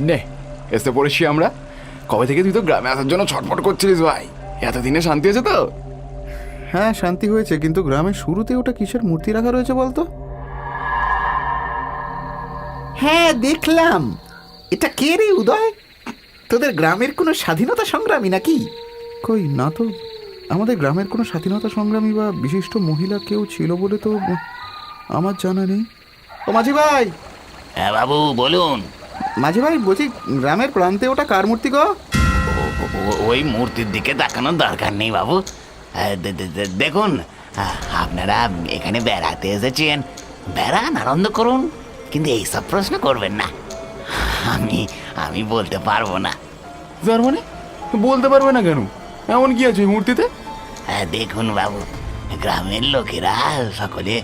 নে, এসে পড়েছি আমরা। কবে থেকে তুই তো গ্রামে আসার জন্য ছটফট করছিলিস ভাই, এতদিনে শান্তি আছে তো? হ্যাঁ, শান্তি হয়েছে, কিন্তু গ্রামের শুরুতে ওটা কিসের মূর্তি রাখা রয়েছে বলতো? হ্যাঁ দেখলাম। এটা কে রে উদয়? তোদের গ্রামের কোনো স্বাধীনতা সংগ্রামী নাকি? কই না তো, আমাদের গ্রামের কোনো স্বাধীনতা সংগ্রামী বা বিশিষ্ট মহিলা কেউ ছিল বলে তো আমার জানা নেই। ও মাঝি ভাই! হ্যাঁ বাবু বলুন। মাঝি ভাই, বলছি গ্রামের প্রান্তে ওটা কার মূর্তি গো? ওই মূর্তির দিকে তাকানোর দরকার নেই বাবু। দেখুন, আপনারা এখানে বেড়াতে এসেছেন, বেড়ান, আনন্দ করুন, কিন্তু এইসব প্রশ্ন করবেন না। আমি আমি বলতে পারবো না। তার মানে বলতে পারবে না কেন? এমন কি আছে ওই মূর্তিতে? দেখুন বাবু, গ্রামের লোকেরা সকলে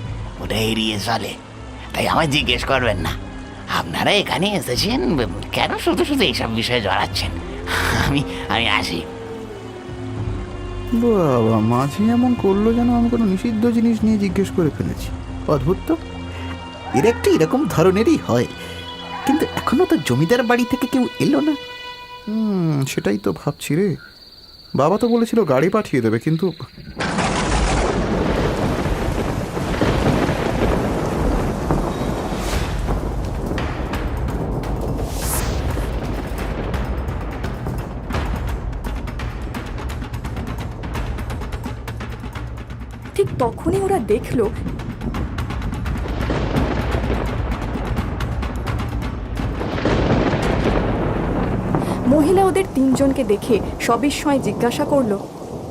ওটা এড়িয়ে চলে, তাই আমায় জিজ্ঞেস করবেন না। আপনারা এখানে এসেছেন কেন শুধু শুধু এইসব বিষয়ে জড়াচ্ছেন? আমি আমি আসি। বাবা, মাঝি এমন করলো যেন আমি কোনো নিষিদ্ধ জিনিস নিয়ে জিজ্ঞেস করে ফেলেছি। অদ্ভুত তো। এর একটা এরকম ধরনেরই হয়, কিন্তু এখনো তো জমিদার বাড়ি থেকে কেউ এলো না। সেটাই তো ভাবছি রে। বাবা তো বলেছিল গাড়ি পাঠিয়ে দেবে, কিন্তু ঠিক তখনই ওরা দেখলো মহিলা ওদের তিনজনকে দেখে সবিস্ময় জিজ্ঞাসা করলো,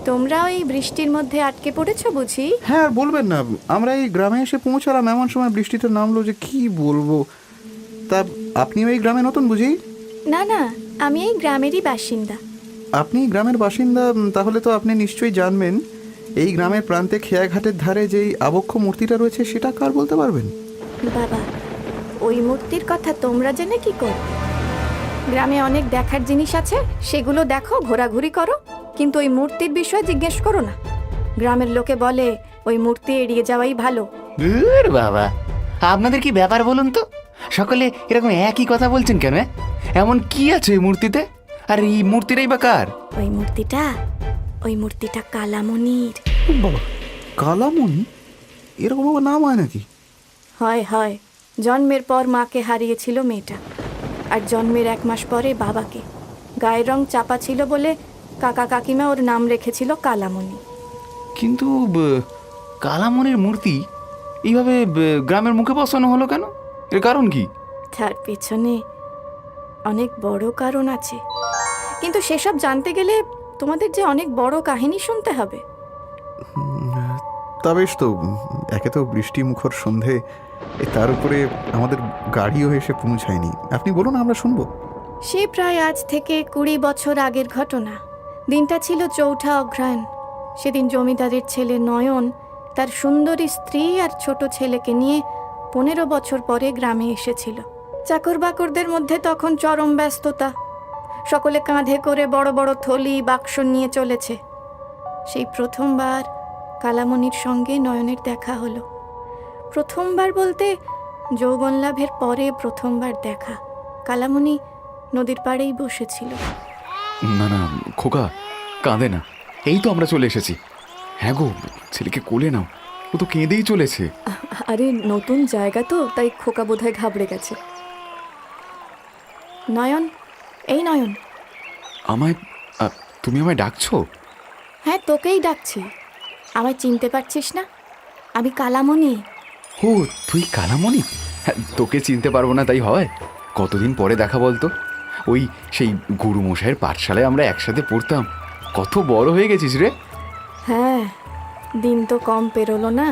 তোমরা ওই বৃষ্টির মধ্যে আটকে পড়েছো বুঝি? হ্যাঁ, আর বলবেন না, আমরা এই গ্রামে এসে পৌঁছালাম এমন সময় বৃষ্টিতে নামলো যে কি বলবো। তা আপনিও এই গ্রামে নতুন বুঝি? না না, আমি এই গ্রামেরই বাসিন্দা। আপনি গ্রামের বাসিন্দা, তাহলে তো আপনি নিশ্চয়ই জানবেন এই গ্রামের প্রান্তে খেয়াঘাটের ধারে যেই আবক্ষ মূর্তিটা রয়েছে সেটা কার বলতে পারবেন? বাবা, ওই মূর্তির কথা তোমরা জেনে কি করবে? গ্রামে অনেক দেখার জিনিস আছে, সেগুলো দেখো, ঘোরাঘুরি করো, কিন্তু ওই মূর্তির বিষয়ে জিজ্ঞেস করো না। গ্রামের লোকে বলে ওই মূর্তি এড়িয়ে যাওয়াই ভালো। ধুর বাবা, আপনাদের কি ব্যাপার বলুন তো? সকলে এরকম একই কথা বলছেন কেন? এমন কি আছে এই মূর্তিতে? আর এই মূর্তিটাই বা কার? ওই মূর্তিটা কালামণির। বাবা, কালামণি? এরকম বাবা নাম হয় নাকি? হয়, জন্মের পর মাকে হারিয়েছিল মেয়েটা, আর জন্মের 1 মাস পরে বাবাকে। গায়ের রং চাপা ছিল বলে কাকা কাকিমা ওর নাম রেখেছিল কালামণি। কিন্তু কালামণির মূর্তি এইভাবে গ্রামের মুখে বসানো হলো কেন? এর কারণ কি? তার পেছনে অনেক বড় কারণ আছে, কিন্তু সেসব জানতে গেলে তোমাদের যে অনেক বড় কাহিনী শুনতে হবে। তা বেশ তো, একে তো বৃষ্টি মুখর সন্ধে, তার উপরে আমাদের গাড়িও এসে পৌঁছায়নি। আপনি বলুন, আমরা শুনবো। সে প্রায় আজ থেকে 20 বছর আগের ঘটনা। দিনটা ছিল 4ঠা অগ্রহায়ণ। সেদিন জমিদারের ছেলে নয়ন তার সুন্দরী স্ত্রী আর ছোট ছেলেকে নিয়ে 15 বছর পরে গ্রামে এসেছিল। চাকর বাকরদের মধ্যে তখন চরম ব্যস্ততা। সকলে কাঁধে করে বড় বড় থলি বাক্স নিয়ে চলেছে। সেই প্রথমবার কালামণির সঙ্গে নয়নের দেখা হলো। প্রথমবার বলতে যৌবন লাভের পরে প্রথমবার দেখা। কালামণি নদীর পাড়েই বসেছিল। না না খোকা, কাঁদে না, এই তো আমরা চলে এসেছি। হ্যাঁ গো, ছেলেকে কোলে নাও, ও তো কেঁদেই চলেছে। আরে নতুন জায়গা তো, তাই খোকা বোধহয় ঘাবড়ে গেছে। নয়ন, এই নয়ন। আমায় তুমি আমায় ডাকছো? হ্যাঁ, তোকেই ডাকছি। আমায় চিনতে পারছিস না? আমি কালামণি। ও, তুই কালামণি? হ্যাঁ, তোকে চিনতে পারবো না তাই হয়? কতদিন পরে দেখা বলতো। ওই সেই গুরুমশাইয়ের পাঠশালায় আমরা একসাথে পড়তাম। কত বড় হয়ে গেছিস রে। হ্যাঁ, দিন তো কম পেরোলো না।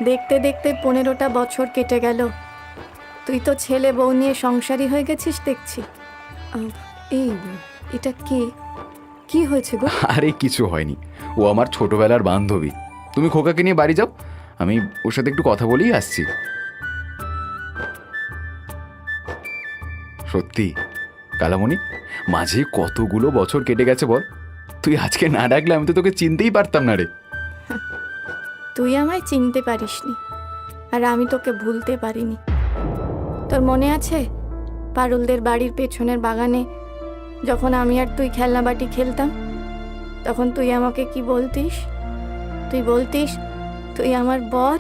দেখতে দেখতে 15টা বছর কেটে গেল। তুই তো ছেলে বউ নিয়ে সংসারী হয়ে গেছিস দেখছি। এই, এটা কি হয়েছে গো? আরে কিছু হয়নি, ও আমার ছোটবেলার বান্ধবী। তুমি খোকাকে নিয়ে বাড়ি যাও, আমি ওর সাথে একটু কথা বলেই আসছি। সত্যি কালামণি, মাঝে কতগুলো বছর কেটে গেছে বল। তুই আজকে না ডাকলে আমি তো তোকে চিনতেই পারতাম না রে। তুই আমায় চিনতে পারিসনি, আর আমি তোকে ভুলতে পারিনি। তোর মনে আছে পারুলদের বাড়ির পেছনের বাগানে যখন আমি আর তুই খেলনাবাটি খেলতাম, তখন তুই আমাকে কি বলতিস? তুই বলতিস তুই আমার বর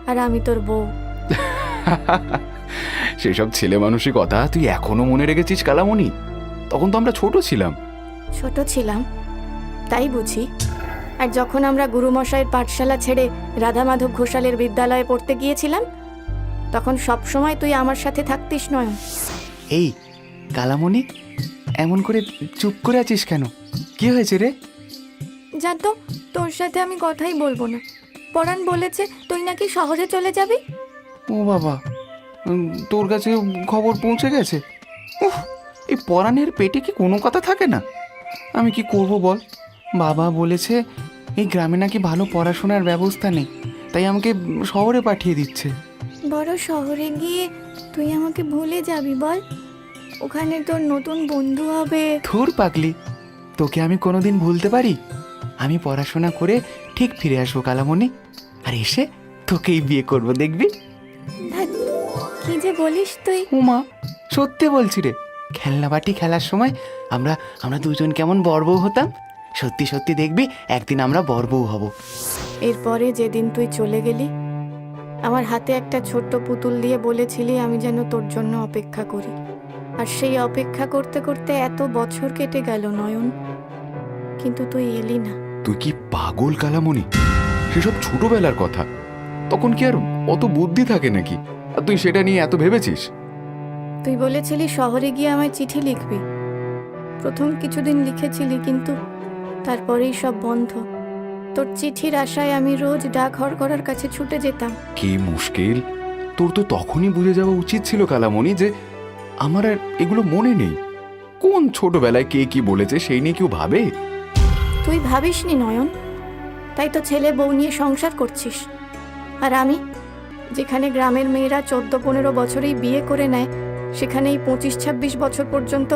আর আমি তোর বউ। সেসব ছেলে মানুষই কথা তুই এখনো মনে রেখেছিস কালামণি? তখন তো আমরা ছোট ছিলাম। ছোট ছিলাম তাই বুঝি। আর যখন আমরা গুরুমশাইয়ের পাঠশালা ছেড়ে রাধা মাধব ঘোষালের বিদ্যালয়ে পড়তে গিয়েছিলাম, তখন সব সময় তুই আমার সাথে থাকতিস নয়ন। এই কালামণি, এমন করে চুপ করে আছিস কেন? কি হয়েছে রে? জান তো, তোর সাথে আমি কথাই বলবো না। পরাণ বলেছে তুই নাকি শহরে চলে যাবি। ও বাবা, তোর কাছে খবর পৌঁছে গেছে? উফ, এই পরাণের পেটে কি কোনো কথা থাকে না? আমি কি করব বল? বাবা বলেছে এই গ্রামে নাকি ভালো পড়াশোনার ব্যবস্থা নেই, তাই আমাকে শহরে পাঠিয়ে দিচ্ছে। বড় শহরে গিয়ে তুই আমাকে ভুলে যাবি বল? ওখানে তোর নতুন বন্ধু হবে। ধুর পাগলি, তোকে আমি কোনোদিন ভুলতে পারি? আমি পড়াশোনা করে ঠিক ফিরে আসবো কালামণি, আর এসে তোকেই বিয়ে করব, দেখবি? ধ্যাৎ, কি যে বলিস তুই। উমা, সত্যি বলছি রে। খেলনাবাটি খেলার সময় আমরা আমরা দুজন কেমন বর বউ হতাম। সত্যি সত্যি দেখবি একদিন আমরা বর বউ হব। এরপরে যেদিন তুই চলে গেলি, আমার হাতে একটা ছোট্ট পুতুল দিয়ে বলেছিলি আমি যেন তোর জন্য অপেক্ষা করি। আর সেই অপেক্ষা করতে করতে এত বছর কেটে গেল নয়ন, কিন্তু তুই এলি না। তুই কি পাগল কালামণি? সেসব ছোটবেলার কথা, তখন কি আর অত বুদ্ধি থাকে নাকি? আর তুই সেটা নিয়ে এত ভেবেছিস? তুই বলেছিলি শহরে গিয়ে আমায় চিঠি লিখবি। প্রথম কিছুদিন লিখেছিলি, কিন্তু তারপরেই সব বন্ধ। তোর চিঠির আশায় আমি রোজ ডাক হরকরার কাছে ছুটে যেতাম। কি মুশকিল! তোর তো তখনই বুঝে যাওয়া উচিত ছিল কালামণি যে আমার আর এগুলো মনে নেই। কোন ছোটবেলায় কে কি বলেছে সেই নিয়ে কেউ ভাবে? তুই ভাবিসনি নয়ন, তাই তো ছেলে বউ নিয়ে সংসার করছিস। আর আমি, যেখানে গ্রামের মেয়েরা 14-15 বছরেই বিয়ে করে নেয়, সেখানে এই 25-26 বছর পর্যন্ত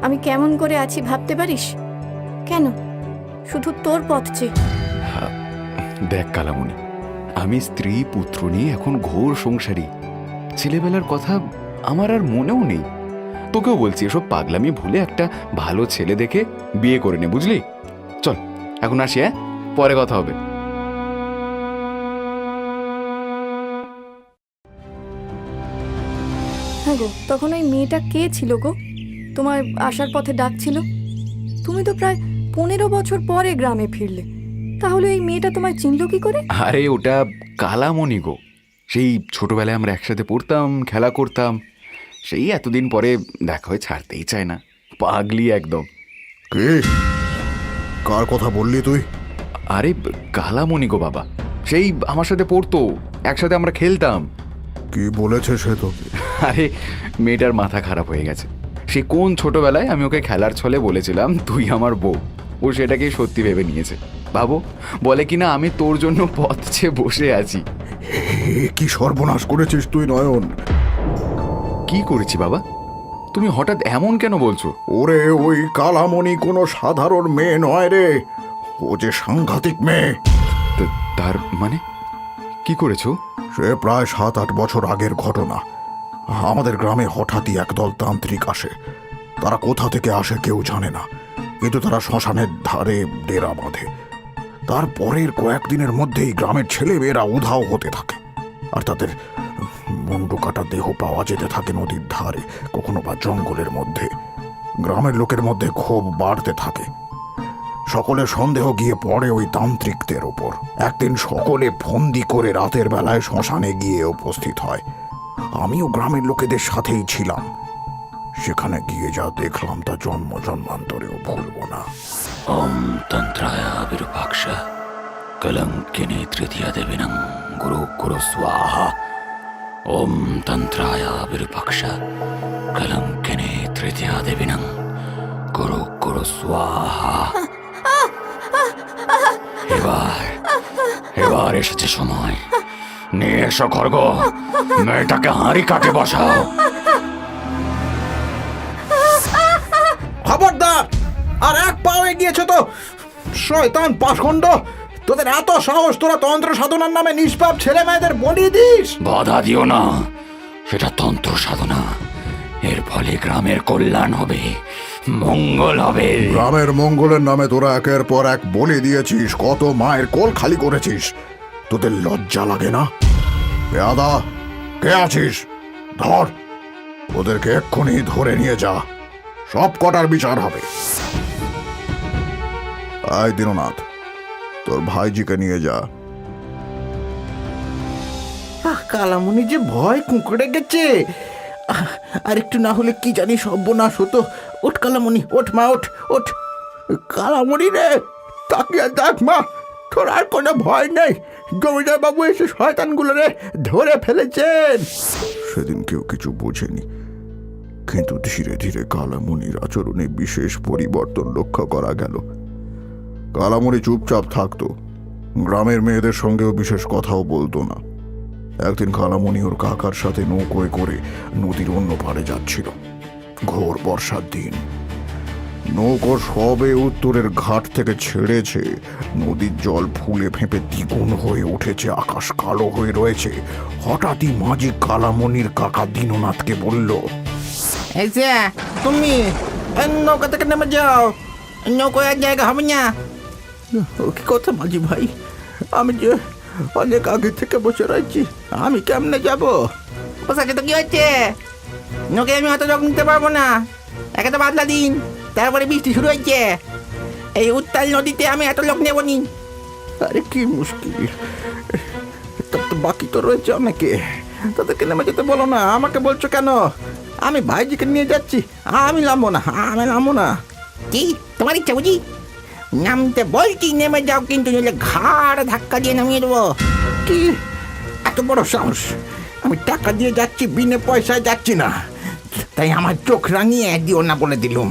আমি কেমন করে আছি ভাবতে পারিস? কেন? শুধু তোর পথ চেয়ে। দেখ কালামণি, আমি স্ত্রী পুত্র নিয়ে এখন ঘোর সংসারী। ছেলেবেলার কথা আমার আর মনেও নেই। তোকেও বলছি, এসব পাগলামি ভুলে একটা ভালো ছেলে দেখে বিয়ে করে নে, বুঝলি? চল এখন আসি, হ্যাঁ? পরে কথা হবে। হ্যাঁ গো, তখন ওই মেয়েটা কে ছিল গো? তোমার আসার পথে ডাকছিল। তুমি তো প্রায় 15 বছর পরে গ্রামে ফিরলে, তাহলে এই মেয়েটা তোমায় চিনল কি করে? আরে ওটা কালামণি গো। সেই ছোটবেলায় আমরা একসাথে পড়তাম, খেলা করতাম। সেই এতদিন পরে দেখা হয়ে ছাড়তেই চায় না। পাগলি একদম। কে? কার কথা বললি তুই? আরে কালামণি গো বাবা, সেই আমার সাথে পড়তো, একসাথে আমরা খেলতাম। কি বলেছে সে তোকে? আরে মেয়েটার মাথা খারাপ হয়ে গেছে। সে কোন ছোটবেলায় আমি ওকে খেলার ছলে বলেছিলাম তুই আমার বউ, ও সেটাকে সত্যি ভেবে নিয়েছে। বাবু বলে কিনা আমি তোর জন্য পথ চেয়ে বসে আছি। কি সর্বনাশ করেছিস তুই নয়ন? কি করেছি বাবা? তুমি হঠাৎ এমন কেন বলছো? ওরে, ওই কালামণি কোনো সাধারণ মেয়ে নয় রে, ও যে সাংঘাতিক মেয়ে। তার মানে কি করেছো? সে প্রায় 7-8 বছর আগের ঘটনা। আমাদের গ্রামে হঠাৎই একদল তান্ত্রিক আসে। তারা কোথা থেকে আসে কেউ জানে না, কিন্তু তারা শ্মশানের ধারে ডেরা বাঁধে। তারপরের কয়েকদিনের মধ্যেই গ্রামের ছেলেমেয়েরা উধাও হতে থাকে, আর তাদের মুন্ডু কাটা দেহ পাওয়া যেতে থাকে নদীর ধারে, কখনো বা জঙ্গলের মধ্যে। গ্রামের লোকের মধ্যে ক্ষোভ বাড়তে থাকে। সকলের সন্দেহ গিয়ে পড়ে ওই তান্ত্রিকদের ওপর। একদিন সকলে ফন্দি করে রাতের বেলায় শ্মশানে গিয়ে উপস্থিত হয়। আমিও গ্রামের লোকেদের সাথেই ছিলাম। সেখানে গিয়ে যা দেখলাম তা জন্ম জন্মান্তরেও ভুলব না। ওম তন্ত্রায় বিরূপাক্ষ কলঙ্কিনী তৃতীয়া দেবিনং গুরু গুরু স্বাহা। ওম তন্ত্রায় বিরূপাক্ষ কলঙ্কিনী তৃতীয়া দেবিনং গুরু গুরু স্বাহা। এবার এসেছে সময়। নিয়ে এসো খড়গ, মেয়েটাকে হাঁড়ি কাটে বসাও। খবরদার! আর এক পাও এগিয়েছে তো শয়তান পাষণ্ড! তোদের এত সাহস, তোরা তন্ত্র সাধনার নামে নিষ্পাপ ছেলে মেয়েদের বলি দিস? বাধা দিও না, সেটা তন্ত্র সাধনা। এর ফলে গ্রামের কল্যাণ হবে, মঙ্গল হবে। গ্রামের মঙ্গলের নামে তোরা একের পর এক বলে দিয়েছিস, কত মায়ের কোল খালি করেছিস। তোদের লজ্জা লাগে না? এ আদা, কে আছিস? ধর, ওদেরকে এক্ষুনি ধরে নিয়ে যা, সব কটার বিচার হবে। আয় দীননাথ, তোর ভাইজিকে নিয়ে যা। কালামণি যে ভয় কুঁকড়ে গেছে। আর একটু না হলে কি জানি সর্বনাশ হতো। ওঠ কালামণি, ওঠ মা, ওঠ ওঠ। কালামণি রে, তাকিয়ে দেখ মা, তোর আর কোনো ভয় নেই। জমিদার বাবু এসে শয়তানগুলো রে ধরে ফেলেছেন। সেদিন কেউ কিছু বোঝেনি, কিন্তু ধীরে ধীরে কালামণির আচরণে বিশেষ পরিবর্তন লক্ষ্য করা গেল। কালামণি চুপচাপ থাকতো, গ্রামের মেয়েদের সঙ্গেও বিশেষ কথাও বলতো না। একদিন কালামণি ওর কাকার সাথে নৌকোয় করে নদীর অন্য পাড়ে যাচ্ছিল। ঘোর বর্ষার দিন, নৌকো সবে উত্তরের ঘাট থেকে ছেড়েছে। নদীর জল ফুলে ফেঁপে দ্বিগুণ হয়ে উঠেছে, আকাশ কালো হয়ে রয়েছে। হঠাৎই মাঝি কালামণির কাকা দীননাথকে বলল, এই যে তুমি নৌকা থেকে নেমে যাও, নৌকোয় আর জায়গা হবে না। কি কথা মাঝি ভাই, আমি যে অনেক আগে থেকে বসে রয়েছি, আমি কেমনে যাব? বসাকে তো কি হচ্ছে, নৌকে আমি অত লোক নিতে পারবো না। একে তো বাদলা দিন, তারপরে বৃষ্টি শুরু হয়েছে। এই উত্তাল নদীতে আমি এত লোক নেব নি। আরে কি মুশকিল, তার তো বাকি তো রয়েছে অনেকে, তাদেরকে নেমে যেতে বলো না, আমাকে বলছো কেন? আমি ভাইজিকে নিয়ে যাচ্ছি, আমি নামবো না, আমি নামবো না। কি তোমার ইচ্ছা বুঝি? নামতে বলছি নেমে যাও, কিন্তু নইলে ঘাড় ধাক্কা দিয়ে নামিয়ে দেবো। কি এত বড় সাহস? আমি টাকা দিয়ে যাচ্ছি, বিনে পয়সায় যাচ্ছি না, তাই আমার চোখ রাঙিয়ে দিও না বলে দিলুম।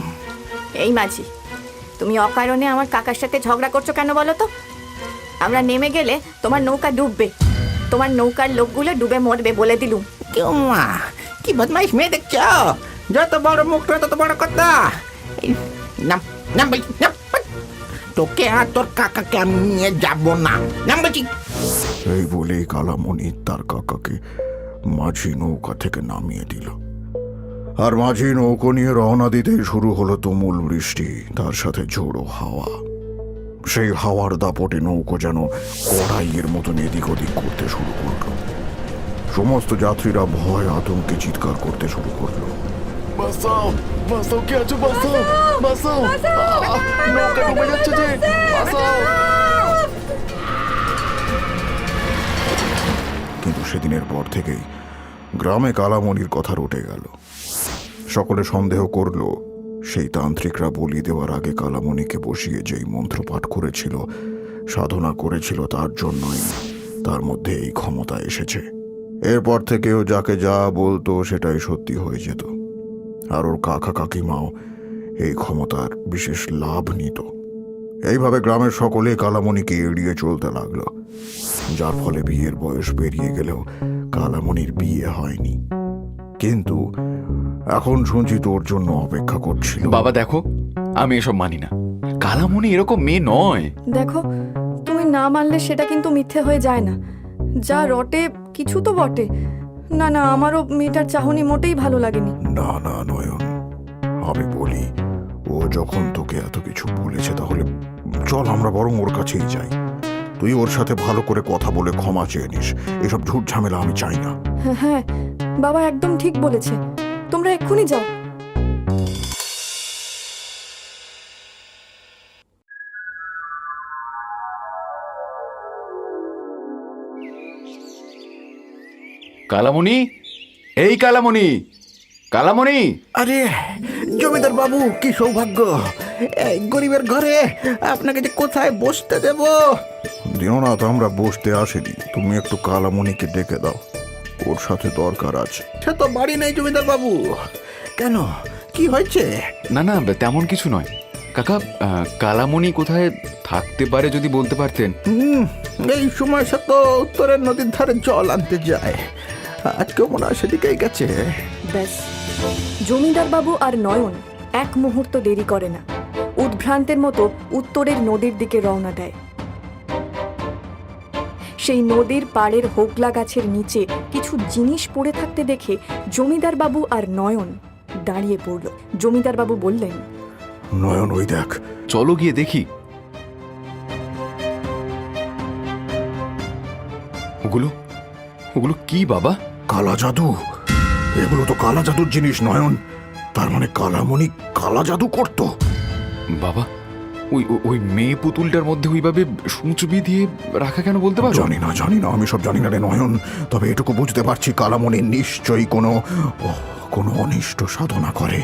এই মাঝি, তুমি অকারণে আমার কাকার সাথে ঝগড়া করছো কেন বলো তো? আমরা নেমে গেলে তোমার নৌকা ডুববে, তোমার নৌকার লোকগুলো ডুবে মরবে বলে দিলুম। কেউ মা, কি বদমাইশ মেয়ে দেখছ? যত বড় মুখ তত বড় কথা। এই, নাম নাম বলছি, নাম। তোকে আর তোর কাকাকে আমি নিয়ে যাবো না, নাম বলছি। এই বলেই কালামণি তার কাকাকে মাঝি নৌকা থেকে নামিয়ে দিল। আর মাঝি নৌকো নিয়ে রওনা দিতেই শুরু হলো তুমুল বৃষ্টি, তার সাথে ঝোড়ো হাওয়া। সেই হাওয়ার দাপটে নৌকো যেন কড়াইয়ের মতন এদিক ওদিক করতে শুরু করলো। সমস্ত যাত্রীরা ভয় আতঙ্কে চিৎকার করতে শুরু করলো। বাঁচাও, বাঁচাও, কে আছো? বাঁচাও, বাঁচাও, নৌকা ডুবে যাচ্ছে যে, বাঁচাও। কিন্তু সেদিনের পর থেকেই গ্রামে কালামণির কথা রটে গেল। সকলে সন্দেহ করল, সেই তান্ত্রিকরা বলি দেওয়ার আগে কালামণিকে বসিয়ে যেই মন্ত্র পাঠ করেছিল, সাধনা করেছিল, তার জন্যই তার মধ্যে এই ক্ষমতা এসেছে। এরপর থেকেও যাকে যা বলতো সেটাই সত্যি হয়ে যেত। আর ওর কাকা কাকিমাও এই ক্ষমতার বিশেষ লাভ নিত। এইভাবে গ্রামের সকলে কালামণিকে এড়িয়ে চলতে লাগলো, যার ফলে বিয়ের বয়স পেরিয়ে গেলেও কালামণির বিয়ে হয়নি। কিন্তু এখন শুনছি তোর জন্য অপেক্ষা করছিল। বাবা দেখো, আমি এসব মানি না। কালামণি এরকম মেয়ে নয়। দেখো, তুমি না মানলে সেটা কিন্তু মিথ্যে হয়ে যায় না। যা রটে কিছু তো বটে। না না, আমারও মেয়েটার চাহনি মোটেই ভালো লাগেনি। না না নয়ন, আমি বলি, ও যখন তোকে এত কিছু বলেছে, তাহলে চল আমরা বরং ওর কাছেই যাই। তুই ওর সাথে ভালো করে কথা বলে ক্ষমা চেয়ে নিস। এসব ঝুট ঝামেলা আমি চাই না। হ্যাঁ, বাবা একদম ঠিক বলেছে, তোমরা এক্ষুনি যাও। কালামণি, এই কালামণি, কালামণি। আরে জমিদার বাবু, কি সৌভাগ্য! এই গরিবের ঘরে আপনাকে যে কোথায় বসতে দেব? দীননাথ, আমরা বসতে আসিনি, তুমি একটু কালামণিকে ডেকে দাও, ওর সাথে দরকার আছে। সে তো বাড়ি নেই জমিদার বাবু। কেন, কি হয়েছে? না না, তেমন কিছু নয় কাকা। কালামণি কোথায় থাকতে পারে যদি বলতে পারতেন। এই সময় সে তো উত্তরের নদীর ধারে জল আনতে যায়, আজকেও মনে হয় সেদিকেই গেছে। ব্যাস, জমিদার বাবু আর নয়ন এক মুহূর্ত দেরি করে না, উদ্ভ্রান্তের মতো উত্তরের নদীর দিকে রওনা দেয়। সেই নদীর পাড়ের হোগলা গাছের নিচে কিছু জিনিস পড়ে থাকতে দেখে জমিদার বাবু আর নয়ন দাঁড়িয়ে পড়ল। জমিদার বাবু বললেন, নয়ন ওই দেখ। চলো গিয়ে দেখি। ওগুলো ওগুলো কি বাবা? কালা জাদু। এগুলো তো কালা জাদুর জিনিস নয়ন। তার মানে কালামণি কালা জাদু করতো। বাবা, ওই ওই মেয়ে পুতুলটার মধ্যে ওইভাবে সূচ দিয়ে রাখা কেন বলতে পারো? জানি না, আমি সব জানি না রে নয়ন। তবে এটুকু বুঝতে পারছি কালামণি নিশ্চয়ই কোনো অনিষ্ট সাধনা করে।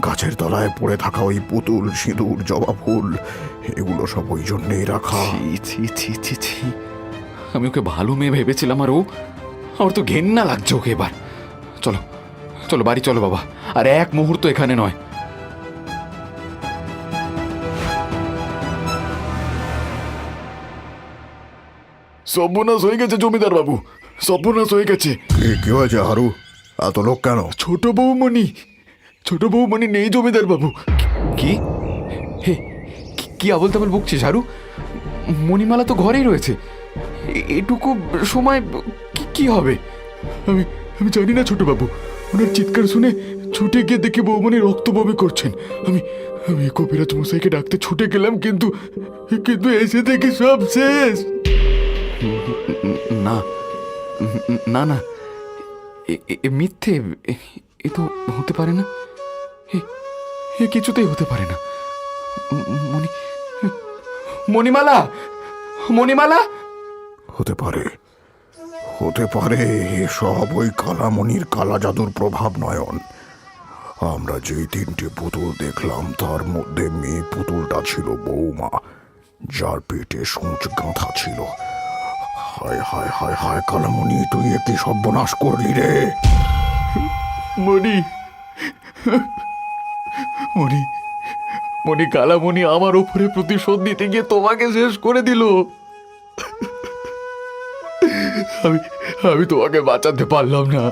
গাছের তলায় পড়ে থাকা ওই পুতুল, সিঁদুর, জবা ফুল, এগুলো সব ওই জন্যেই রাখা। ছি ছি ছি ছি ছি, আমি ওকে ভালো মেয়ে ভেবেছিলাম, আর আমার তো ঘেন্না লাগছে ওকে। এবার চলো চলো বাড়ি চলো বাবা, আর এক মুহূর্ত এখানে নয়। সর্বনাশ হয়ে গেছে জমিদার বাবু, সর্বনাশ হয়ে গেছে। কি হয়েছে হারু? এত লোক কেন? ছোট বৌমণি নেই জমিদার বাবু। কি হে, কি আবল তাবল বকছিস হারু? মণিমালা তো ঘরেই রয়েছে। এটুকু সময় কি হবে? আমি জানি না ছোট বাবু। ওনার চিৎকার শুনে ছুটে গিয়ে দেখে বৌমণি রক্ত বমি করছেন। আমি কবিরাজ মশাইকে ডাকতে ছুটে গেলাম, কিন্তু এসে দেখি সব শেষ। না না না, এ মিথ্যে। এ তো হতে পারে না, এ কিছুতেই হতে পারে না। মণিমালা হতে পারে সব ওই কালামণির কালা জাদুর প্রভাব নয়ন। আমরা যেই 3টে পুতুল দেখলাম তার মধ্যে মেয়ে পুতুলটা ছিল বৌমা, যার পেটে সূচ গাঁথা ছিল। হায় হায় হায় হায় কালামণি, তুই একটি সর্বনাশ করলি রে। মণি কালামণি আমার উপরে প্রতিশোধ নিতে গিয়ে তোমাকে শেষ করে দিল। আমি তোমাকে বাঁচাতে পারলাম না।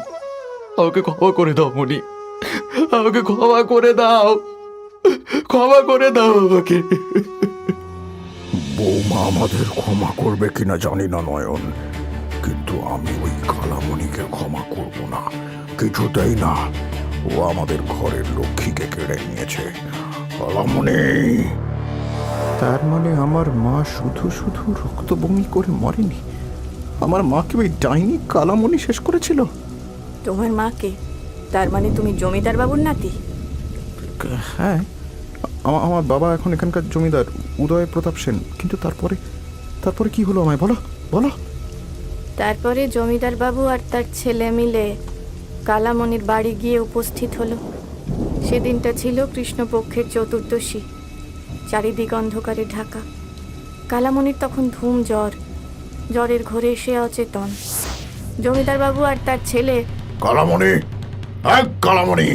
আমাকে ক্ষমা করে দাও মণি, আমাকে ক্ষমা করে দাও আমাকে। বৌমা আমাদের ক্ষমা করবে কিনা জানি না নয়ন, কিন্তু আমি ওই কালামণিকে ক্ষমা করব না, কিছুতেই না। ও আমাদের ঘরের লক্ষ্মীকে কেড়ে নিয়েছে। কালামণি। তার মানে আমার মা শুধু রক্ত বমি করে মরেনি? আমার মাকে ওই ডাইনি কালামণি শেষ করেছিল? তোমার মাকে? তার মানে তুমি জমিদার বাবুর নাতি? হ্যাঁ, আমার বাবা এখন এখানকার জমিদার উদয় প্রতাপ সেন। কিন্তু তারপরে কি হলো আমায় বলো। তারপরে জমিদার বাবু আর তার ছেলে মিলে কালামণির বাড়ি গিয়ে উপস্থিত হলো। সেদিনটা ছিল কৃষ্ণপক্ষের চতুর্দশী। চারিদিক অন্ধকারে ঢাকা। কালামণির তখন ধুম জ্বরের ঘোরে সে অচেতন। জমিদার বাবু আর তার ছেলে। কালামণি,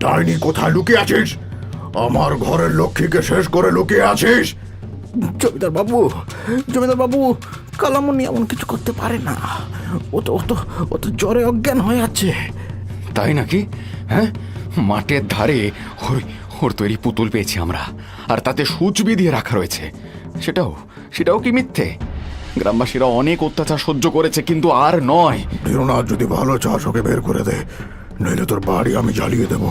ডাইনি কোথায় লুকিয়ে আছিস? আমার ঘরের লক্ষ্মীকে শেষ করে লুকিয়ে আছিস? জমিদার বাবু, কালামণি এমন কিছু করতে পারে না। ও তো জ্বরে অজ্ঞান হয়ে আছে। তাই নাকি? হ্যাঁ, মাঠের ধারে ওর তৈরি পুতুল পেয়েছি আমরা, আর তাতে সূচ দিয়ে রাখা রয়েছে। সেটাও কি মিথ্যে? গ্রামবাসীরা অনেক অত্যাচার সহ্য করেছে, কিন্তু আর নয়। দীননাথ, যদি ভালো চাস ওকে বের করে দে, নইলে তোর বাড়ি আমি জ্বালিয়ে দেব।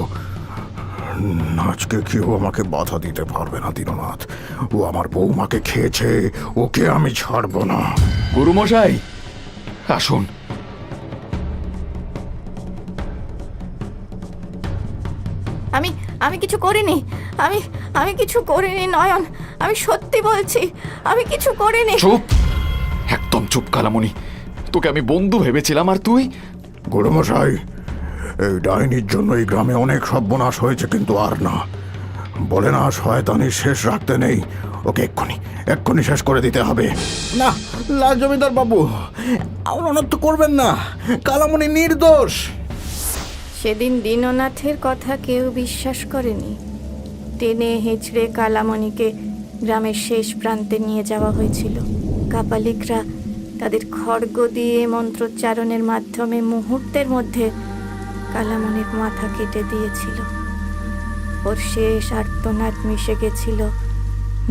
নাচকে কেউ আমাকে বাধা দিতে পারবে না দীননাথ। ও আমার বৌমাকে খেয়েছে, ওকে আমি ছাড়বো না। গুরুমশাই আসুন। আমি কিছু করিনি। আমি কিছু করিনি নয়ন, আমি সত্যি বলছি, আমি কিছু করিনি। চুপ, একদম চুপ কালামণি। তোকে আমি বন্ধু ভেবেছিলাম, আর তুই? গুরুমশাই, এই ডাইনির জন্য এই গ্রামে অনেক সর্বনাশ হয়েছে, কিন্তু আর না। বলে না, শয়তানি শেষ রাখতে নেই। ওকে এক্ষুনি শেষ করে দিতে হবে। না জমিদার বাবু, আমার অনর্থ করবেন না। কালামণি নির্দোষ। সেদিন দীননাথের কথা কেউ বিশ্বাস করেনি। টেনে হেঁচড়ে কালামণিকে গ্রামের শেষ প্রান্তে নিয়ে যাওয়া হয়েছিল। কাপালিকরা তাদের খড়গ দিয়ে মন্ত্রোচ্চারণের মাধ্যমে মুহূর্তের মধ্যে কালামণির মাথা কেটে দিয়েছিল। ওর শেষ আর্তনাদ মিশে গেছিল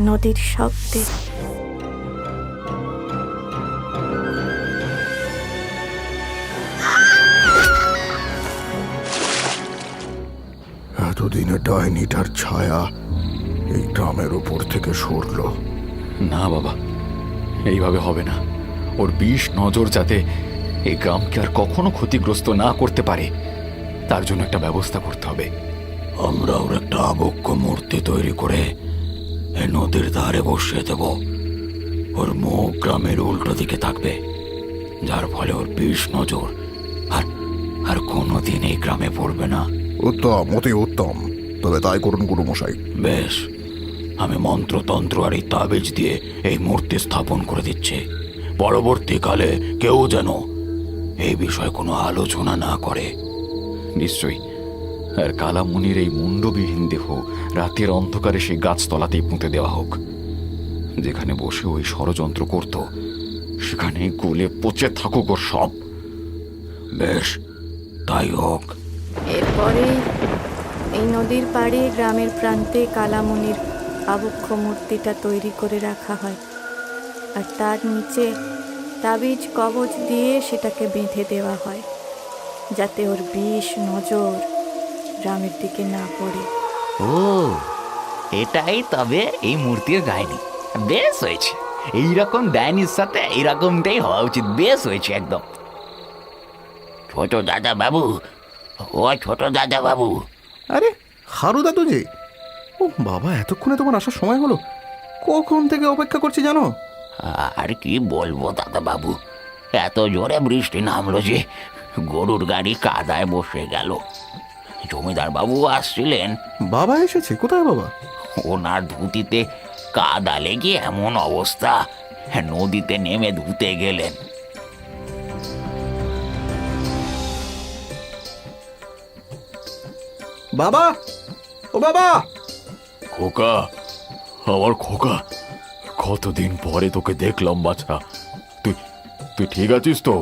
নদীর শব্দে। এতদিনে ডাইনিটার ছায়া এই গ্রামের উপর থেকে সরল। না বাবা, এইভাবে হবে না। ওর বিষ নজর যাতে এই গ্রামকে আর কখনো ক্ষতিগ্রস্ত না করতে পারে, তার জন্য একটা ব্যবস্থা করতে হবে। আমরা ওর একটা আবক্ষ মূর্তি তৈরি করে এই নদীর ধারে বসিয়ে দেব। ওর মুখ গ্রামের উল্টো দিকে থাকবে, যার ফলে ওর বিষ নজর আর আর কোনোদিন এই গ্রামে পড়বে না। উত্তম, অতি উত্তম। তবে তাই করুন গুরুমশাই। বেশ, আমি মন্ত্রতন্ত্র আর এই তাবিজ দিয়ে এই মূর্তি স্থাপন করে দিচ্ছি। পরবর্তীকালে কেউ যেন এই বিষয়ে কোনো আলোচনা না করে। নিশ্চয়ই। আর কালামুনির এই মুন্ডবিহীন দেহ রাতের অন্ধকারে সেই গাছতলাতেই পুঁতে দেওয়া হোক। যেখানে বসে ওই ষড়যন্ত্র করত সেখানে গলে পচে থাকুক ওর সব। বেশ, তাই হোক। এরপরে এই নদীর পাড়ে গ্রামের প্রান্তে কালামণির আবক্ষ মূর্তিটা তৈরি করে রাখা হয়, আর তার নিচে তাবিজ কবচ দিয়ে সেটাকে বেঁধে দেওয়া হয়, যাতে ওর বিষ নজর গ্রামের দিকে না পড়ে। ও, এটাই তবে এই মূর্তির কাহিনী। বেশ হয়েছে, এইরকম ডাইনির সাথে এইরকমটাই হওয়া উচিত। বেশ হয়েছে একদম। ছোট দাদা বাবু, ও ছোট দাদা বাবু। আরে হারু দাদু যে! ও বাবা, এতক্ষণে তোমার আসার সময় হলো? কখন থেকে অপেক্ষা করছি জানো? আর কি বলবো দাদা বাবু, এত জোরে বৃষ্টি নামলো যে গরুর গাড়ি কাদায় বসে গেল। জমিদার বাবু আসছিলেন, বাবা এসেছে? কোথায় বাবা? ওনার ধুতিতে কাদা লেগে এমন অবস্থা, নদীতে নেমে ধুতে গেলেন। বাবা, ও বাবা! খোকা, আমার খোকা, কতদিন পরে তোকে দেখলাম বাছা। তুই তুই ঠিক আছিস তো?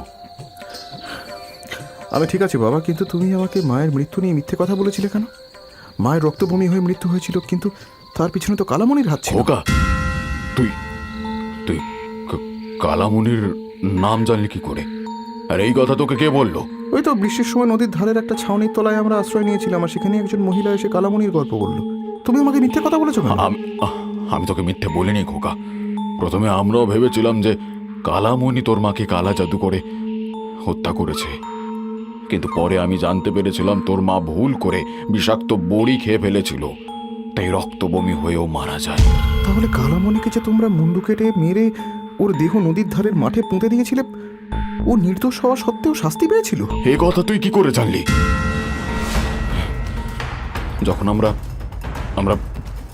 আমি ঠিক আছি বাবা, কিন্তু তুমি আমাকে মায়ের মৃত্যু নিয়ে মিথ্যে কথা বলেছিলে কেন? মায়ের রক্তবমি হয়ে মৃত্যু হয়েছিল, কিন্তু তার পিছনে তো কালামণির হাত ছিল। খোকা, তুই তুই কালামুনির নাম জানলি কি করে? আর এই কথা তোকে কে বললো? ওই তো বৃষ্টির সময় নদীর ধারের একটা ছাউনির তলায় আমরা আশ্রয় নিয়েছিলাম, আর সেখানে একজন মহিলা এসে কালামণির গল্প বলল। তুমি আমাকে মিথ্যে কথা বলেছো কেন? আমি তোকে মিথ্যে বলিনি খোকা। প্রথমে আমরাও ভেবেছিলাম যে কালামণি তোর মাকে কালা জাদু করে হত্যা করেছে, কিন্তু পরে আমি জানতে পেরেছিলাম তোর মা ভুল করে বিষাক্ত বড়ি খেয়ে ফেলেছিল, তাই রক্ত বমি হয়েও মারা যায়। তাহলে কালামণিকে যে তোমরা মুন্ডু কেটে মেরে ওর দেহ নদীর ধারের মাঠে পুঁতে দিয়েছিলে, ও নির্দোষ হওয়া সত্ত্বেও শাস্তি পেয়েছিল? এ কথা তুই কি করে জানলি? যখন আমরা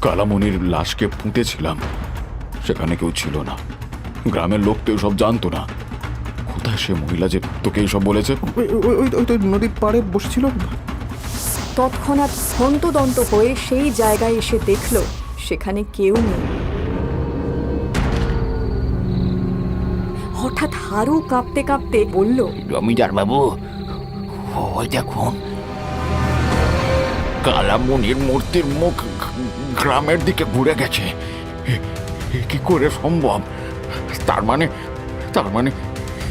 কালামণির লাশকে পুঁতেছিলাম, সেখানে কেউ ছিল না, গ্রামের লোক তো সব জানতো না। কোথায় সে মহিলা যে তোকে এইসব বলেছে? ওই তো নদীর পাড়ে বসেছিল। তৎক্ষণাৎ হন্তদন্ত হয়ে সেই জায়গায় এসে দেখল সেখানে কেউ নেই। হঠাৎ হারু কাঁপতে কাঁপতে বলল, জমিদার বাবু, ওই দেখুন, কালামণির মূর্তির মুখ গ্রামের দিকে ঘুরে গেছে। কি করে সম্ভব? তার মানে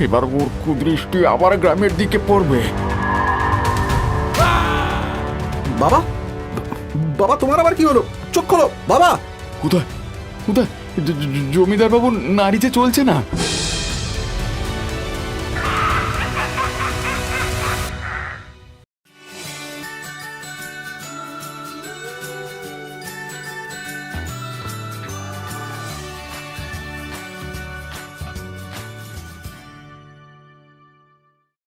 এবার ওর কুদৃষ্টি আবার গ্রামের দিকে পড়বে। বাবা, বাবা তোমার আবার কি হলো? চোখ খোলো বাবা! কোথায় কোথায় জমিদার বাবু, নারী যে চলছে না।